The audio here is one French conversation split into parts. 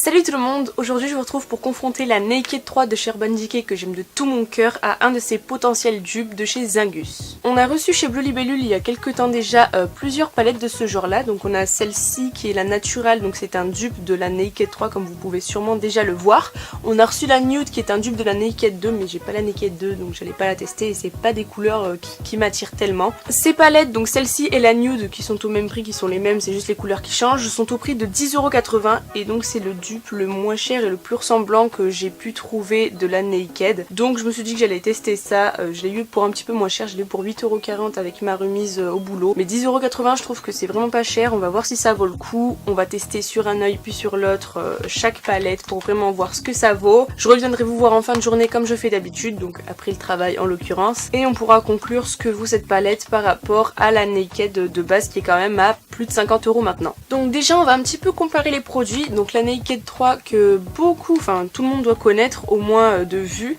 Salut tout le monde, aujourd'hui je vous retrouve pour confronter la Naked 3 de chez Urban Decay que j'aime de tout mon cœur à un de ses potentiels dupes de chez Zingus. On a reçu chez Bleu Libellule il y a quelques temps déjà plusieurs palettes de ce genre là, donc on a celle-ci qui est la Natural, donc c'est un dupe de la Naked 3 comme vous pouvez sûrement déjà le voir. On a reçu la Nude qui est un dupe de la Naked 2 mais j'ai pas la Naked 2 donc j'allais pas la tester et c'est pas des couleurs qui m'attirent tellement. Ces palettes, donc celle-ci et la Nude qui sont au même prix, qui sont les mêmes, c'est juste les couleurs qui changent, sont au prix de 10,80 € et donc c'est le dupe le moins cher et le plus ressemblant que j'ai pu trouver de la Naked. Donc je me suis dit que j'allais tester ça, je l'ai eu pour un petit peu moins cher, je l'ai eu pour 8,40 € avec ma remise au boulot. Mais 10,80 € je trouve que c'est vraiment pas cher, on va voir si ça vaut le coup. On va tester sur un œil puis sur l'autre chaque palette pour vraiment voir ce que ça vaut. Je reviendrai vous voir en fin de journée comme je fais d'habitude, donc après le travail en l'occurrence. Et on pourra conclure ce que vaut cette palette par rapport à la Naked de base qui est quand même à plus de 50 € maintenant. Donc déjà on va un petit peu comparer les produits. Donc la Naked 3 que beaucoup, enfin tout le monde doit connaître au moins de vue.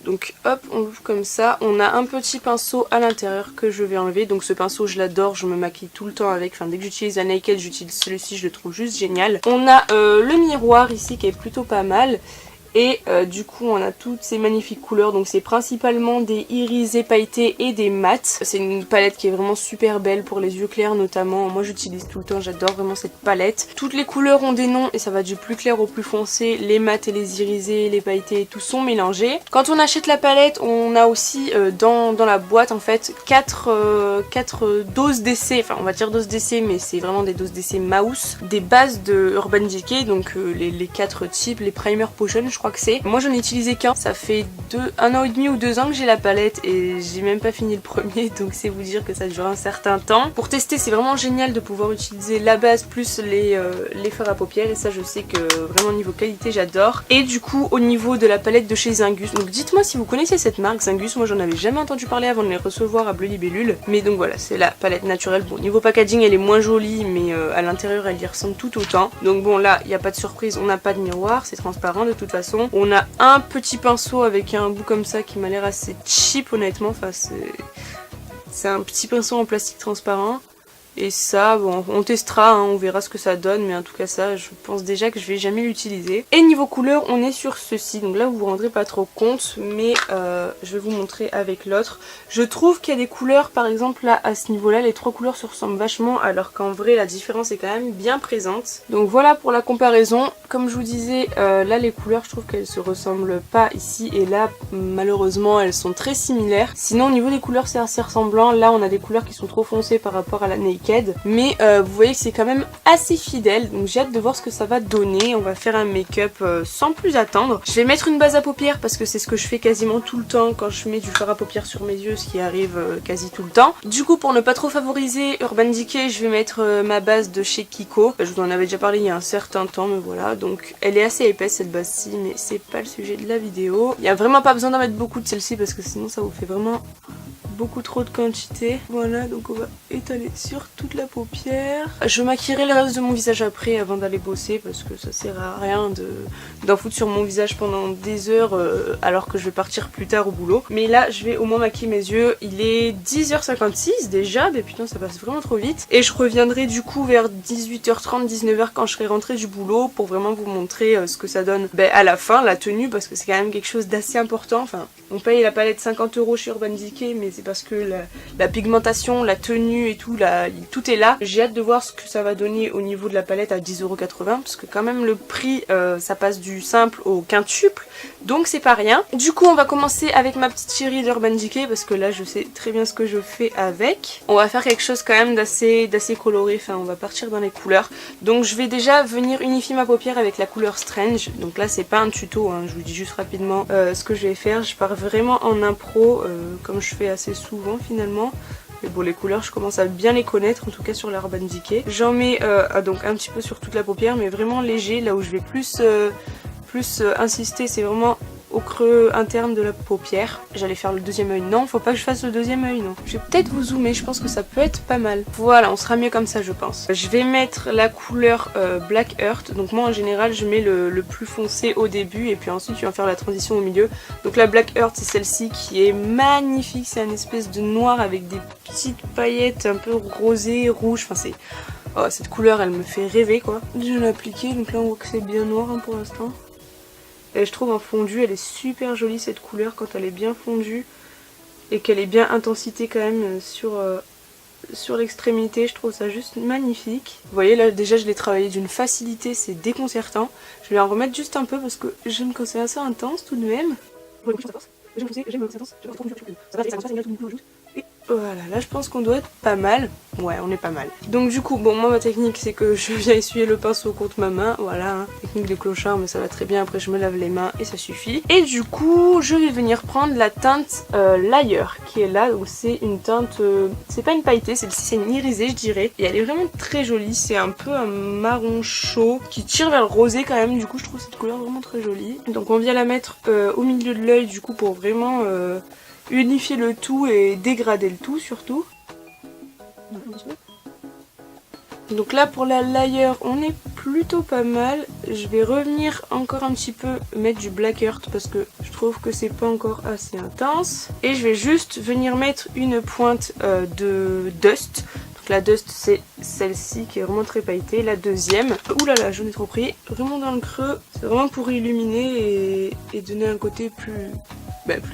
Donc hop, on l'ouvre comme ça, on a un petit pinceau à l'intérieur que je vais enlever. Donc ce pinceau je l'adore, je me maquille tout le temps avec, enfin dès que j'utilise la Naked j'utilise celui-ci, je le trouve juste génial. On a le miroir ici qui est plutôt pas mal. Et du coup on a toutes ces magnifiques couleurs, donc c'est principalement des irisés pailletés et des mats. C'est une palette qui est vraiment super belle pour les yeux clairs notamment, moi j'utilise tout le temps, j'adore vraiment cette palette. Toutes les couleurs ont des noms et ça va du plus clair au plus foncé, les mats et les irisés, les pailletés, tout sont mélangés. Quand on achète la palette on a aussi dans la boîte en fait 4 doses d'essai, enfin on va dire doses d'essai mais c'est vraiment des doses d'essai mouse, des bases de Urban Decay, donc les 4 types, les primer potion je crois que c'est. Moi j'en ai utilisé qu'un, ça fait 1 an et demi ou 2 ans que j'ai la palette et j'ai même pas fini le premier, donc c'est vous dire que ça dure un certain temps. Pour tester c'est vraiment génial de pouvoir utiliser la base plus les fards à paupières et ça je sais que vraiment niveau qualité j'adore. Et du coup au niveau de la palette de chez Zingus, donc dites-moi si vous connaissez cette marque Zingus, moi j'en avais jamais entendu parler avant de les recevoir à Bleu Libellule, mais donc voilà c'est la palette naturelle. Bon niveau packaging elle est moins jolie mais à l'intérieur elle y ressemble tout autant. Donc bon là il n'y a pas de surprise, on n'a pas de miroir, c'est transparent de toute façon. On a un petit pinceau avec un bout comme ça qui m'a l'air assez cheap honnêtement, enfin c'est un petit pinceau en plastique transparent. Et ça, bon, on testera, hein, on verra ce que ça donne, mais en tout cas ça, je pense déjà que je vais jamais l'utiliser. Et niveau couleur, on est sur ceci, donc là vous vous rendrez pas trop compte, mais je vais vous montrer avec l'autre. Je trouve qu'il y a des couleurs, par exemple là, à ce niveau-là, les 3 couleurs se ressemblent vachement, alors qu'en vrai la différence est quand même bien présente. Donc voilà pour la comparaison. Comme je vous disais, là les couleurs, je trouve qu'elles se ressemblent pas ici, et là, malheureusement, elles sont très similaires. Sinon au niveau des couleurs c'est assez ressemblant, là on a des couleurs qui sont trop foncées par rapport à la Naked. Mais vous voyez que c'est quand même assez fidèle, donc j'ai hâte de voir ce que ça va donner. On va faire un make-up sans plus attendre. Je vais mettre une base à paupières parce que c'est ce que je fais quasiment tout le temps quand je mets du fard à paupières sur mes yeux, ce qui arrive quasi tout le temps. Du coup pour ne pas trop favoriser Urban Decay, je vais mettre ma base de chez Kiko. Je vous en avais déjà parlé il y a un certain temps, mais voilà, donc elle est assez épaisse cette base-ci, mais c'est pas le sujet de la vidéo. Il n'y a vraiment pas besoin d'en mettre beaucoup de celle-ci parce que sinon ça vous fait vraiment beaucoup trop de quantité. Voilà, donc on va étaler sur toute la paupière. Je maquillerai le reste de mon visage après avant d'aller bosser parce que ça sert à rien d'en foutre sur mon visage pendant des heures alors que je vais partir plus tard au boulot. Mais là je vais au moins maquiller mes yeux. Il est 10h56 déjà, mais putain ça passe vraiment trop vite. Et je reviendrai du coup vers 18h30, 19h quand je serai rentrée du boulot pour vraiment vous montrer ce que ça donne à la fin, la tenue, parce que c'est quand même quelque chose d'assez important. Enfin, on paye la palette 50 € chez Urban Decay, mais c'est parce que la pigmentation, la tenue et tout, tout est là. J'ai hâte de voir ce que ça va donner au niveau de la palette à 10,80 € parce que quand même le prix ça passe du simple au quintuple, donc c'est pas rien. Du coup on va commencer avec ma petite chérie d'Urban Decay parce que là je sais très bien ce que je fais avec. On va faire quelque chose quand même d'assez coloré, enfin on va partir dans les couleurs. Donc je vais déjà venir unifier ma paupière avec la couleur Strange. Donc là c'est pas un tuto, hein, je vous dis juste rapidement ce que je vais faire. Je pars vraiment en impro comme je fais assez souvent finalement. Mais bon les couleurs je commence à bien les connaître, en tout cas sur la Urban Decay. J'en mets donc un petit peu sur toute la paupière mais vraiment léger. Là où je vais plus insister c'est vraiment au creux interne de la paupière. J'allais faire le deuxième œil, non faut pas que je fasse le deuxième œil, non. Je vais peut-être vous zoomer, je pense que ça peut être pas mal. Voilà, on sera mieux comme ça je pense. Je vais mettre la couleur Black Earth, donc moi en général je mets le plus foncé au début et puis ensuite je vais faire la transition au milieu. Donc la Black Earth c'est celle-ci qui est magnifique, c'est une espèce de noir avec des petites paillettes un peu rosées, rouges, enfin Oh, cette couleur elle me fait rêver quoi. Je l'ai appliquée, donc là on voit que c'est bien noir hein, pour l'instant. Et je trouve en fondu elle est super jolie cette couleur quand elle est bien fondue. Et qu'elle est bien intensité quand même sur l'extrémité, je trouve ça juste magnifique. Vous voyez là déjà je l'ai travaillé d'une facilité, c'est déconcertant. Je vais en remettre juste un peu parce que j'aime quand c'est assez intense tout de même. Et voilà, là je pense qu'on doit être pas mal. Ouais, on est pas mal. Donc du coup, bon moi ma technique c'est que je viens essuyer le pinceau contre ma main, voilà, hein. Technique de clochard mais ça va très bien, après je me lave les mains et ça suffit. Et du coup, je vais venir prendre la teinte Layer qui est là, donc c'est une teinte, c'est pas une pailletée, c'est une irisée je dirais. Et elle est vraiment très jolie, c'est un peu un marron chaud qui tire vers le rosé quand même, du coup je trouve cette couleur vraiment très jolie. Donc on vient la mettre au milieu de l'œil du coup pour vraiment unifier le tout et dégrader le tout surtout. Donc là pour la layer on est plutôt pas mal. Je vais revenir encore un petit peu mettre du Black Earth parce que je trouve que c'est pas encore assez intense. Et je vais juste venir mettre une pointe de Dust. Donc la Dust c'est celle-ci qui est vraiment très pailletée. La deuxième, oulala j'en ai trop pris, vraiment dans le creux. C'est vraiment pour illuminer et donner un côté plus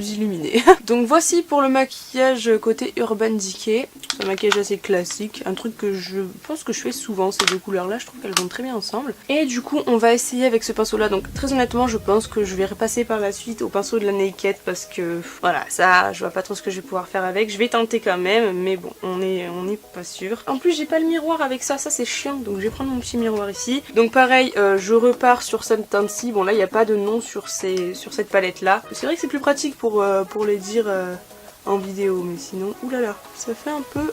illuminé. Donc voici pour le maquillage côté Urban Decay. C'est un maquillage assez classique, un truc que je pense que je fais souvent, ces deux couleurs là, je trouve qu'elles vont très bien ensemble. Et du coup on va essayer avec ce pinceau là, donc très honnêtement je pense que je vais repasser par la suite au pinceau de la Naked parce que voilà, ça je vois pas trop ce que je vais pouvoir faire avec. Je vais tenter quand même, mais bon on est pas sûr. En plus j'ai pas le miroir avec ça c'est chiant, donc je vais prendre mon petit miroir ici. Donc pareil, je repars sur cette teinte-ci, bon là il n'y a pas de nom sur cette palette là. C'est vrai que c'est plus pratique pour les dire en vidéo, mais sinon, oulala, ça fait un peu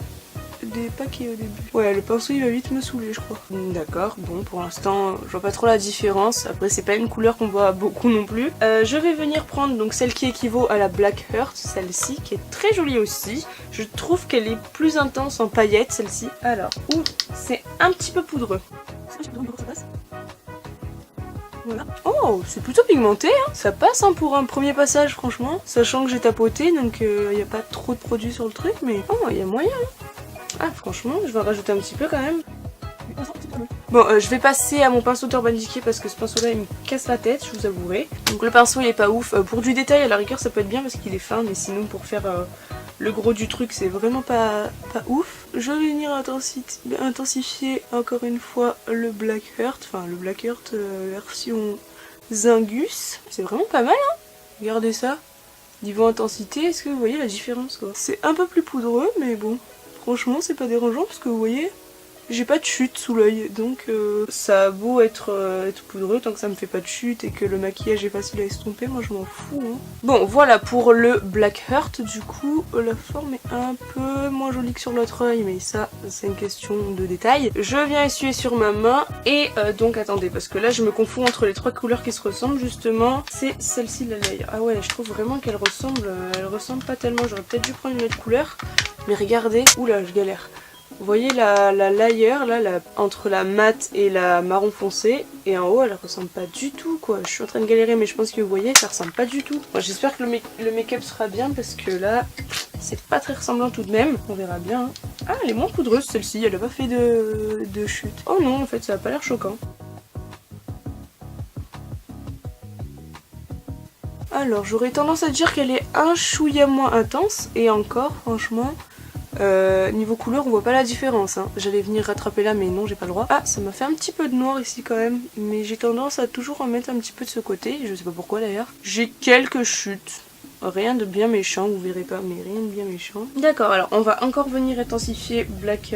des paquets au début. Ouais, le pinceau il va vite me saouler je crois. D'accord, bon pour l'instant je vois pas trop la différence, après c'est pas une couleur qu'on voit beaucoup non plus. Je vais venir prendre donc celle qui équivaut à la Black Earth, celle-ci qui est très jolie aussi. Je trouve qu'elle est plus intense en paillettes celle-ci. Alors, c'est un petit peu poudreux. Voilà. Oh, c'est plutôt pigmenté, hein. Ça passe hein, pour un premier passage franchement, sachant que j'ai tapoté donc il n'y a pas trop de produits sur le truc, mais oh, il y a moyen. Hein. Ah franchement, je vais en rajouter un petit peu quand même. Bon, je vais passer à mon pinceau d'Urban Decay parce que ce pinceau là il me casse la tête, je vous avouerai. Donc le pinceau il est pas ouf, pour du détail à la rigueur ça peut être bien parce qu'il est fin, mais sinon pour faire le gros du truc c'est vraiment pas ouf. Je vais venir intensifier encore une fois le Black Earth, enfin le Black Earth version Zingus. C'est vraiment pas mal hein. Regardez ça, niveau intensité, est-ce que vous voyez la différence quoi? C'est un peu plus poudreux mais bon, franchement c'est pas dérangeant parce que vous voyez j'ai pas de chute sous l'œil, donc ça a beau être poudreux, tant que ça me fait pas de chute et que le maquillage est facile à estomper, moi je m'en fous. Hein. Bon voilà pour le Black Earth, du coup la forme est un peu moins jolie que sur l'autre œil, mais ça c'est une question de détail. Je viens essuyer sur ma main et donc attendez, parce que là je me confonds entre les trois couleurs qui se ressemblent justement, c'est celle-ci la layer. Ah ouais, je trouve vraiment qu'elle ressemble pas tellement, j'aurais peut-être dû prendre une autre couleur, mais regardez, oula je galère. Vous voyez la layer là, entre la mat et la marron foncé, et en haut elle ressemble pas du tout quoi. Je suis en train de galérer mais je pense que vous voyez ça ressemble pas du tout. Bon, j'espère que le make-up sera bien parce que là c'est pas très ressemblant tout de même, on verra bien. Hein. Ah elle est moins poudreuse celle-ci, elle a pas fait de chute. Oh non en fait ça a pas l'air choquant. Alors j'aurais tendance à dire qu'elle est un chouïa moins intense, et encore franchement... niveau couleur on voit pas la différence hein. J'allais venir rattraper là mais non j'ai pas le droit. Ah ça m'a fait un petit peu de noir ici quand même, mais j'ai tendance à toujours en mettre un petit peu de ce côté, je sais pas pourquoi d'ailleurs. J'ai quelques chutes, rien de bien méchant, vous verrez pas, mais rien de bien méchant. D'accord, alors on va encore venir intensifier Black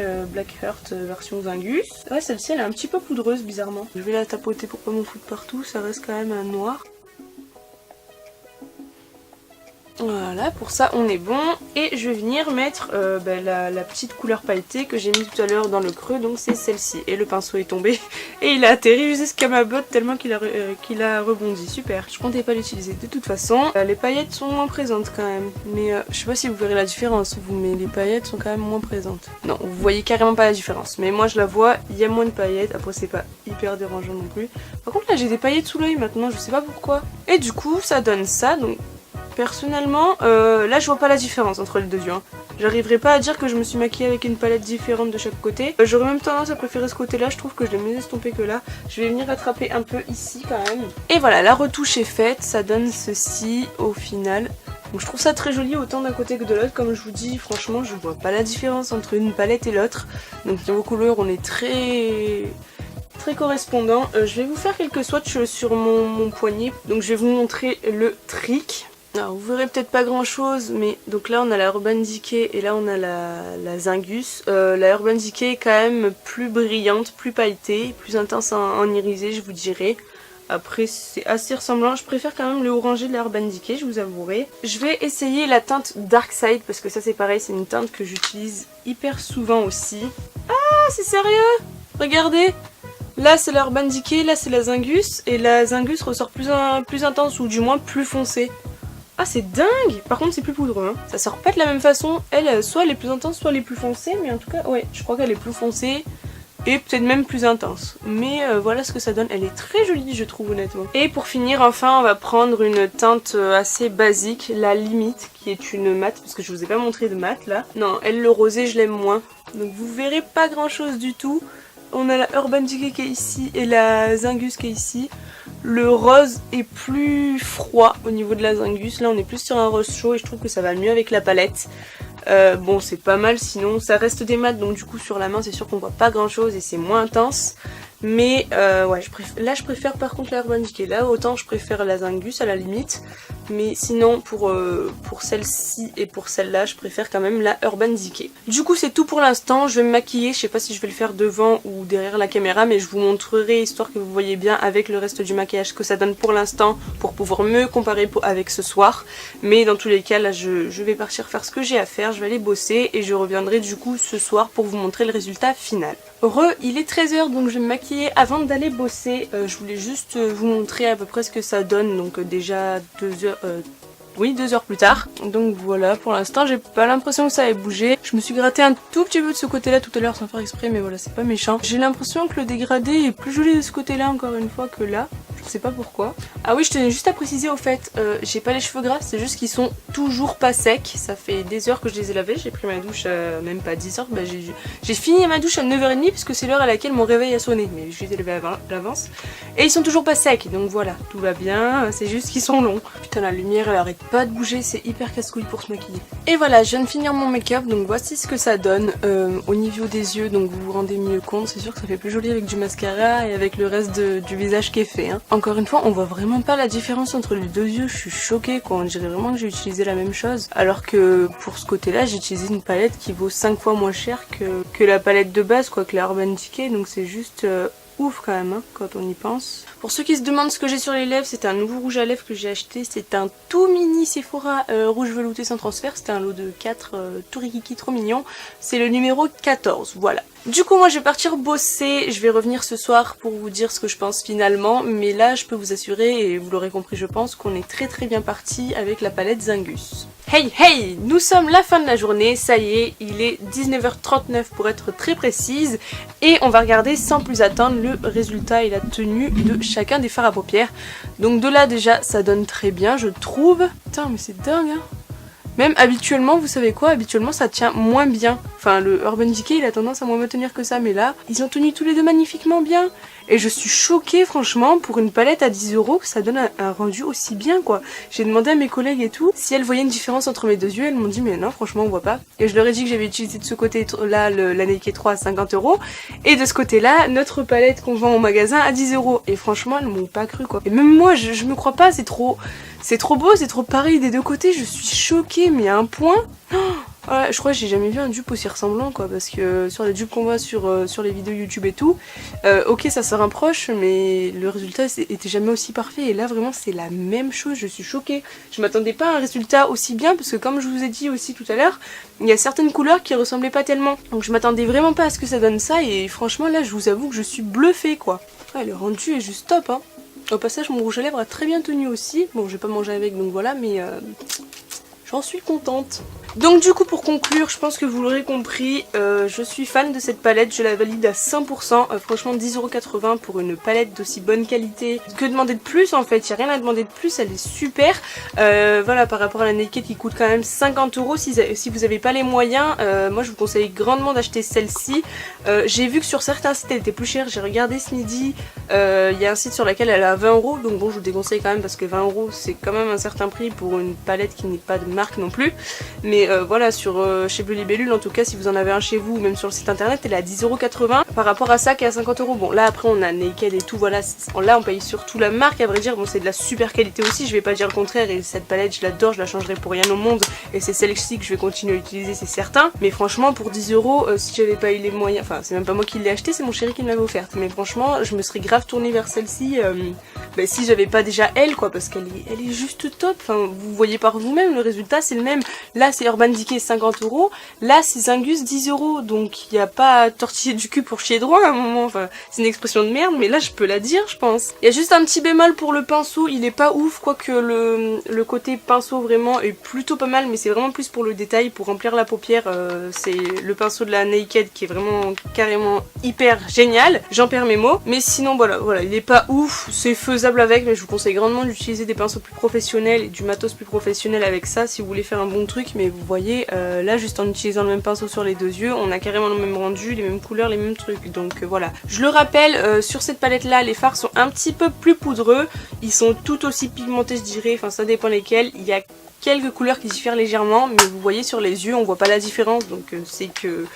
Earth version Zingus. Ouais celle-ci elle est un petit peu poudreuse bizarrement. Je vais la tapoter pour pas m'en foutre partout, ça reste quand même un noir. Voilà, pour ça on est bon. Et je vais venir mettre la petite couleur pailletée que j'ai mis tout à l'heure dans le creux, donc c'est celle-ci. Et le pinceau est tombé et il a atterri jusqu'à ma botte tellement qu'il a rebondi. Super, je comptais pas l'utiliser de toute façon. Les paillettes sont moins présentes quand même, mais je sais pas si vous verrez la différence vous, mais les paillettes sont quand même moins présentes. Non, vous voyez carrément pas la différence, mais moi je la vois, il y a moins de paillettes. Après c'est pas hyper dérangeant non plus. Par contre là j'ai des paillettes sous l'œil maintenant, je sais pas pourquoi. Et du coup ça donne ça, donc... Personnellement, là je vois pas la différence entre les deux yeux. Hein. J'arriverai pas à dire que je me suis maquillée avec une palette différente de chaque côté. J'aurais même tendance à préférer ce côté là, je trouve que je l'ai mieux estompé que là. Je vais venir rattraper un peu ici quand même. Et voilà, la retouche est faite, ça donne ceci au final. Donc je trouve ça très joli autant d'un côté que de l'autre, comme je vous dis, franchement je vois pas la différence entre une palette et l'autre. Donc niveau couleur on est très correspondant. Je vais vous faire quelques swatchs sur mon poignet, donc je vais vous montrer le trick. Alors vous verrez peut-être pas grand chose, mais donc là on a la Urban Decay et là on a la Zingus. La Urban Decay est quand même plus brillante, plus pailletée, plus intense en irisé je vous dirais. Après c'est assez ressemblant, je préfère quand même le orangé de la Urban Decay, je vous avouerai. Je vais essayer la teinte Dark Side parce que ça c'est pareil, c'est une teinte que j'utilise hyper souvent aussi. Ah c'est sérieux? Regardez! Là c'est la Urban Decay, là c'est la Zingus et la Zingus ressort plus intense ou du moins plus foncée. Ah c'est dingue! Par contre c'est plus poudreux, hein. Ça sort pas de la même façon, elle soit elle est plus intense soit elle est plus foncée, mais en tout cas ouais je crois qu'elle est plus foncée et peut-être même plus intense. Mais voilà ce que ça donne, elle est très jolie je trouve honnêtement. Et pour finir enfin on va prendre une teinte assez basique, la Limite qui est une mate, parce que je vous ai pas montré de mate là. Non elle le rosé je l'aime moins, donc vous verrez pas grand chose du tout. On a la Urban Decay qui est ici et la Zingus qui est ici. Le rose est plus froid au niveau de la Zingus. Là on est plus sur un rose chaud et je trouve que ça va mieux avec la palette. Bon c'est pas mal sinon, ça reste des mats donc du coup sur la main c'est sûr qu'on voit pas grand chose et c'est moins intense. Mais ouais là je préfère par contre la Urban Decay. Là autant je préfère la Zingus à la limite. Mais sinon pour celle-ci et pour celle-là je préfère quand même la Urban Decay. Du coup c'est tout pour l'instant, je vais me maquiller, je sais pas si je vais le faire devant ou derrière la caméra mais je vous montrerai histoire que vous voyez bien avec le reste du maquillage que ça donne pour l'instant pour pouvoir mieux comparer avec ce soir. Mais dans tous les cas là je vais partir faire ce que j'ai à faire, je vais aller bosser et je reviendrai du coup ce soir pour vous montrer le résultat final. Il est 13h donc je vais me maquiller avant d'aller bosser. Je voulais juste vous montrer à peu près ce que ça donne, donc déjà 2 heures... Oui, 2 heures plus tard. Donc voilà, pour l'instant j'ai pas l'impression que ça ait bougé. Je me suis gratté un tout petit peu de ce côté-là tout à l'heure sans faire exprès, mais voilà, c'est pas méchant. J'ai l'impression que le dégradé est plus joli de ce côté-là encore une fois que là. Je sais pas pourquoi. Ah oui, je tenais juste à préciser au fait, j'ai pas les cheveux gras, c'est juste qu'ils sont toujours pas secs. Ça fait des heures que je les ai lavés, j'ai pris ma douche à même pas 10 heures. Bah, j'ai fini ma douche à 9h30 puisque c'est l'heure à laquelle mon réveil a sonné. Mais je les ai levés à l'avance. Et ils sont toujours pas secs, donc voilà, tout va bien, c'est juste qu'ils sont longs. Putain, la lumière elle arrête pas de bouger, c'est hyper casse-couille pour se maquiller. Et voilà, je viens de finir mon make-up, donc voici ce que ça donne au niveau des yeux, donc vous vous rendez mieux compte, c'est sûr que ça fait plus joli avec du mascara et avec le reste du visage qui est fait. Hein. Encore une fois, on voit vraiment pas la différence entre les deux yeux, je suis choquée quoi, on dirait vraiment que j'ai utilisé la même chose. Alors que pour ce côté-là, j'ai utilisé une palette qui vaut 5 fois moins cher que la palette de base, quoi, que la Urban Decay, donc c'est juste... ouf quand même hein, quand on y pense. Pour ceux qui se demandent ce que j'ai sur les lèvres, c'est un nouveau rouge à lèvres que j'ai acheté. C'est un tout mini Sephora rouge velouté sans transfert. C'était un lot de 4 tout rikiki, trop mignon. C'est le numéro 14, voilà. Du coup moi je vais partir bosser, je vais revenir ce soir pour vous dire ce que je pense finalement. Mais là je peux vous assurer, et vous l'aurez compris je pense, qu'on est très bien parti avec la palette Zingus. Hey hey, nous sommes la fin de la journée, ça y est, il est 19h39 pour être très précise. Et on va regarder sans plus attendre le résultat et la tenue de chacun des fards à paupières. Donc de là déjà ça donne très bien je trouve. Putain mais c'est dingue hein. Même habituellement, vous savez quoi, habituellement ça tient moins bien. Enfin le Urban Decay il a tendance à moins me tenir que ça, mais là ils ont tenu tous les deux magnifiquement bien. Et je suis choquée franchement pour une palette à 10 € que ça donne un rendu aussi bien quoi. J'ai demandé à mes collègues et tout si elles voyaient une différence entre mes deux yeux, elles m'ont dit mais non franchement on voit pas. Et je leur ai dit que j'avais utilisé de ce côté là la Naked 3 à 50 € et de ce côté là notre palette qu'on vend au magasin à 10 €. Et franchement elles m'ont pas cru quoi. Et même moi je me crois pas, c'est trop beau, c'est trop pareil des deux côtés, je suis choquée mais à un point. Ouais, je crois que j'ai jamais vu un dupe aussi ressemblant quoi, parce que sur les dupes qu'on voit sur les vidéos YouTube et tout, ok ça se rapproche mais le résultat était jamais aussi parfait et là vraiment c'est la même chose, je suis choquée. Je m'attendais pas à un résultat aussi bien parce que comme je vous ai dit aussi tout à l'heure, il y a certaines couleurs qui ressemblaient pas tellement. Donc je m'attendais vraiment pas à ce que ça donne ça et franchement là je vous avoue que je suis bluffée quoi. Ouais, le rendu est juste top hein. Au passage mon rouge à lèvres a très bien tenu aussi, bon je vais pas manger avec donc voilà mais... j'en suis contente. Donc du coup pour conclure, je pense que vous l'aurez compris, je suis fan de cette palette, je la valide à 100%, franchement 10,80€ pour une palette d'aussi bonne qualité. Que demander de plus en fait, il n'y a rien à demander de plus, elle est super. Voilà, par rapport à la Naked qui coûte quand même 50€, si vous n'avez pas les moyens, moi je vous conseille grandement d'acheter celle-ci. J'ai vu que sur certains sites elle était plus chère, j'ai regardé ce midi, il y a un site sur lequel elle est à 20€, donc bon je vous déconseille quand même parce que 20€ c'est quand même un certain prix pour une palette qui n'est pas de marque non plus. Mais voilà, chez Bleu Libellule en tout cas, si vous en avez un chez vous ou même sur le site internet, elle est à 10,80€ par rapport à ça qui est à 50€. Bon là après on a Naked et tout, voilà, là on paye surtout la marque à vrai dire. Bon c'est de la super qualité aussi, je vais pas dire le contraire, et cette palette je l'adore, je la changerai pour rien au monde, et c'est celle-ci que je vais continuer à utiliser, c'est certain. Mais franchement pour 10€, si j'avais pas eu les moyens, enfin c'est même pas moi qui l'ai acheté, c'est mon chéri qui me l'avait offerte, mais franchement je me serais grave tournée vers celle-ci si j'avais pas déjà elle quoi, parce qu'elle est juste top. Enfin vous voyez par vous-même, le résultat c'est le même. Là c'est Urban Decay 50€, là c'est Zingus 10€, donc il n'y a pas à tortiller du cul pour chier droit à un moment, enfin c'est une expression de merde, mais là je peux la dire je pense. Il y a juste un petit bémol pour le pinceau, il est pas ouf, quoique le côté pinceau vraiment est plutôt pas mal, mais c'est vraiment plus pour le détail, pour remplir la paupière, c'est le pinceau de la Naked qui est vraiment carrément hyper génial, j'en perds mes mots, mais sinon voilà, il est pas ouf, c'est faisable avec, mais je vous conseille grandement d'utiliser des pinceaux plus professionnels et du matos plus professionnel avec ça si vous voulez faire un bon truc. Mais vous voyez là juste en utilisant le même pinceau sur les deux yeux, on a carrément le même rendu, les mêmes couleurs, les mêmes trucs, donc voilà. Je le rappelle, sur cette palette là les fards sont un petit peu plus poudreux, ils sont tout aussi pigmentés je dirais, enfin ça dépend lesquels, il y a quelques couleurs qui diffèrent légèrement, mais vous voyez sur les yeux on voit pas la différence, donc c'est que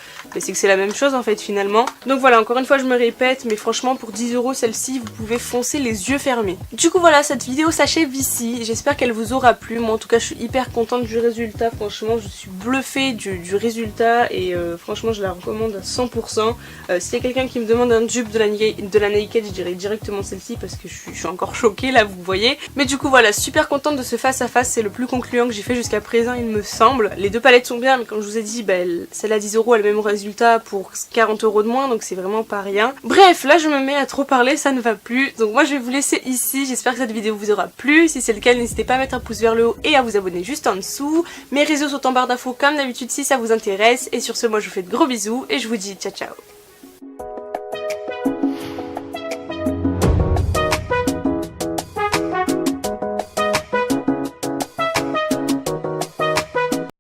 c'est la même chose en fait finalement. Donc voilà, encore une fois je me répète, mais franchement pour 10€ celle-ci vous pouvez foncer les yeux fermés. Du coup voilà, cette vidéo s'achève ici, j'espère qu'elle vous aura plu. Moi en tout cas je suis hyper contente du résultat, franchement je suis bluffée du résultat, et franchement je la recommande à 100%. S'il y a quelqu'un qui me demande un dupe de la Naked, je dirais directement celle-ci parce que je suis encore choquée là, vous voyez. Mais du coup voilà, super contente de ce face à face, c'est le plus concluant que j'ai fait jusqu'à présent il me semble. Les deux palettes sont bien, mais comme je vous ai dit, celle à 10€ a le même résultat pour 40€ de moins, donc c'est vraiment pas rien. Bref, là je me mets à trop parler, ça ne va plus, donc moi je vais vous laisser ici. J'espère que cette vidéo vous aura plu, si c'est le cas n'hésitez pas à mettre un pouce vers le haut et à vous abonner juste en dessous. Mes réseaux sont en barre d'infos comme d'habitude si ça vous intéresse, et sur ce moi je vous fais de gros bisous et je vous dis ciao ciao.